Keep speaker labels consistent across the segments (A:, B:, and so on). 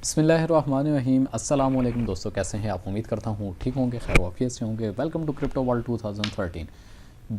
A: बिस्मिल्लाहिर्रहमानिर्रहीम। अस्सलाम वालेकुम दोस्तों, कैसे हैं आप? उम्मीद करता हूँ ठीक होंगे, खैर वाफियत से होंगे। Welcome to crypto world 2013।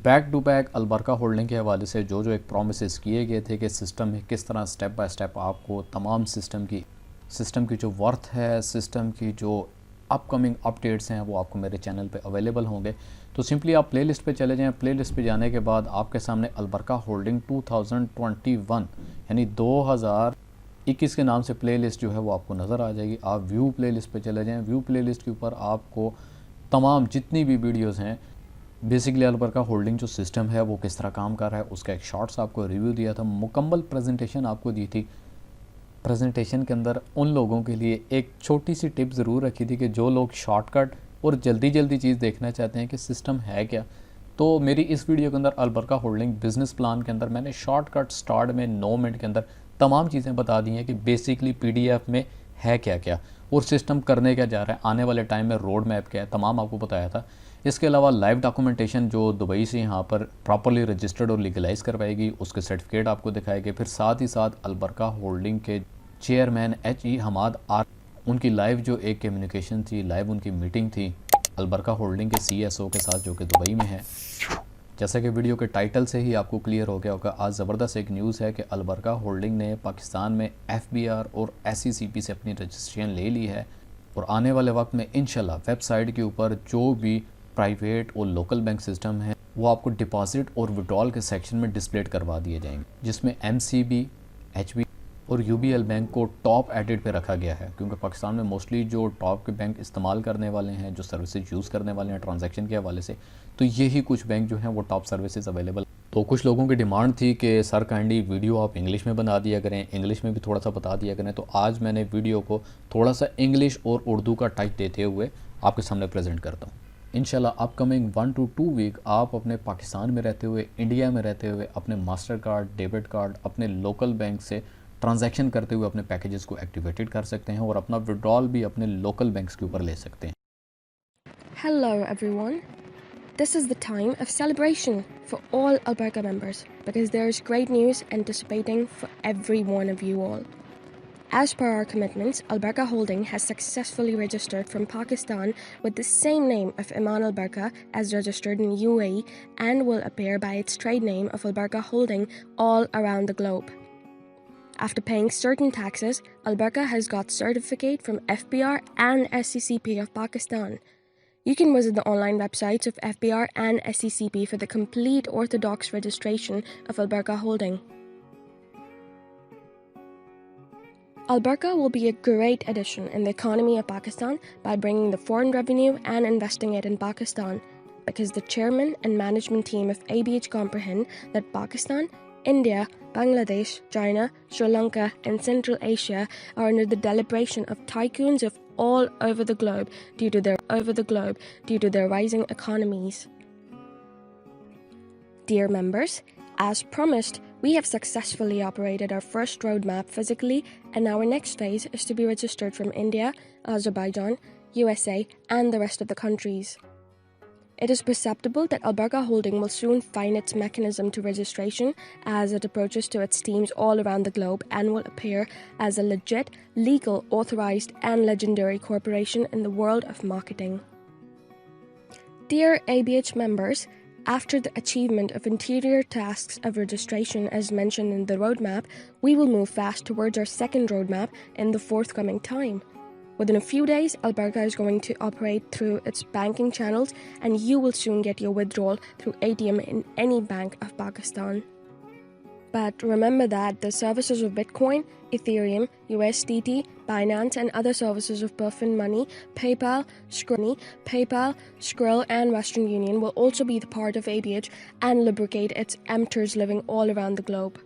A: Back to back Al Baraka holding के हवाले से जो एक प्रोमिस किए गए थे कि सिस्टम में किस तरह स्टेप बाय स्टेप आपको तमाम सिस्टम की जो वर्थ है, सिस्टम की जो अपकमिंग अपडेट्स हैं वो आपको मेरे चैनल पे अवेलेबल होंगे। तो सिंपली आप प्लेलिस्ट पे चले जाएं। प्लेलिस्ट पे जाने के बाद आपके सामने अलबरका होल्डिंग 2021 यानी 2021 के नाम से प्लेलिस्ट जो है वो आपको नज़र आ जाएगी। आप व्यू प्लेलिस्ट पे चले जाएं। व्यू प्लेलिस्ट के ऊपर आपको तमाम जितनी भी वीडियोस हैं, बेसिकली अलबरका होल्डिंग जो सिस्टम है वो किस तरह काम कर रहा है उसका एक शॉर्ट्स आपको रिव्यू दिया था, मुकम्मल प्रेजेंटेशन आपको दी थी। प्रेजेंटेशन के अंदर उन लोगों के लिए एक छोटी सी टिप ज़रूर रखी थी कि जो लोग शॉर्टकट और जल्दी चीज़ देखना चाहते हैं कि सिस्टम है क्या, तो मेरी इस वीडियो के अंदर अलबरका होल्डिंग बिज़नेस प्लान के अंदर मैंने शॉर्टकट स्टार्ट में 9 मिनट के अंदर तमाम चीज़ें बता दी हैं कि बेसिकली पीडीएफ में है क्या क्या और सिस्टम करने क्या जा रहा है, आने वाले टाइम में रोड मैप क्या है, तमाम आपको बताया था। इसके अलावा लाइव डॉक्यूमेंटेशन जो दुबई से यहाँ पर प्रॉपर्ली रजिस्टर्ड और लीगलाइज करवाएगी, उसके सर्टिफिकेट आपको दिखाएंगे। फिर साथ ही साथ अलबरका होल्डिंग के चेयरमैन HE हमाद आर, उनकी लाइव जो एक कम्युनिकेशन थी, लाइव उनकी मीटिंग थी अलबरका होल्डिंग के CSO के साथ जो कि दुबई में है। जैसा कि वीडियो के टाइटल से ही आपको क्लियर हो गया होगा, आज ज़बरदस्त एक न्यूज़ है कि अलबरका होल्डिंग ने पाकिस्तान में FBR और SECP से अपनी रजिस्ट्रेशन ले ली है और आने वाले वक्त में इंशाल्लाह वेबसाइट के ऊपर जो भी प्राइवेट और लोकल बैंक सिस्टम है वो आपको डिपॉजिट और विड्रॉल के सेक्शन में डिस्प्ले करवा दिए जाएंगे, जिसमें MCB, HB और UBL बैंक को टॉप एडिट पे रखा गया है, क्योंकि पाकिस्तान में मोस्टली जो टॉप के बैंक इस्तेमाल करने वाले हैं, जो सर्विसेज यूज़ करने वाले हैं ट्रांजैक्शन के हवाले से, तो यही कुछ बैंक जो हैं वो टॉप सर्विसेज अवेलेबल। तो कुछ लोगों की डिमांड थी कि सर काइंडली वीडियो आप इंग्लिश में बना दिया करें, इंग्लिश में भी थोड़ा सा बता दिया करें। तो आज मैंने वीडियो को थोड़ा सा इंग्लिश और उर्दू का टच देते हुए आपके सामने प्रेजेंट करता हूँ। इंशाल्लाह अपकमिंग 1 to 2 वीक आप अपने पाकिस्तान में रहते हुए, इंडिया में रहते हुए अपने मास्टर कार्ड, डेबिट कार्ड, अपने लोकल बैंक से ट्रांजैक्शन करते हुए अपने पैकेजेस को एक्टिवेटेड कर सकते हैं और अपना विड्रॉल भी अपने लोकल बैंक्स के ऊपर ले सकते हैं।
B: Hello everyone. This is the time of celebration for all Albarka members because there is great news anticipating for every one of you all. As per our commitments, Albarka Holding has successfully registered from Pakistan with the same name of Iman Albarka as registered in UAE and will appear by its trade name of Albarka Holding all around the globe. After paying certain taxes, Albarka has got certificate from FBR and SECP of Pakistan. You can visit the online websites of FBR and SECP for the complete orthodox registration of Albarka Holding. Albarka will be a great addition in the economy of Pakistan by bringing the foreign revenue and investing it in Pakistan, because the chairman and management team of ABH comprehend that Pakistan, India, Bangladesh, China, Sri Lanka, and Central Asia are under the deliberation of tycoons of all over the globe due to their rising economies. Dear members, as promised, we have successfully operated our first roadmap physically, and our next phase is to be registered from India, Azerbaijan, USA, and the rest of the countries. It is perceptible that Albarka Holding will soon find its mechanism to registration as it approaches to its teams all around the globe and will appear as a legit, legal, authorized, and legendary corporation in the world of marketing. Dear ABH members, after the achievement of interior tasks of registration as mentioned in the roadmap, we will move fast towards our second roadmap in the forthcoming time. Within a few days, Albarka is going to operate through its banking channels, and you will soon get your withdrawal through ATM in any bank of Pakistan. But remember that the services of Bitcoin, Ethereum, USDT, Binance, and other services of Perfin Money, PayPal, Skrill, and Western Union will also be the part of ABH and lubricate its amateurs living all around the globe.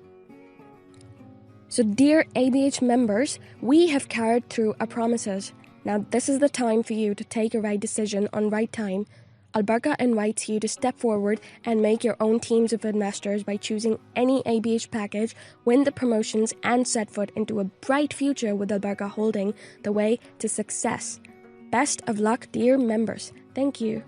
B: So dear ABH members, we have carried through our promises. Now this is the time for you to take a right decision on right time. Albarka invites you to step forward and make your own teams of investors by choosing any ABH package, win the promotions, and set foot into a bright future with Albarka Holding, the way to success. Best of luck, dear members. Thank you.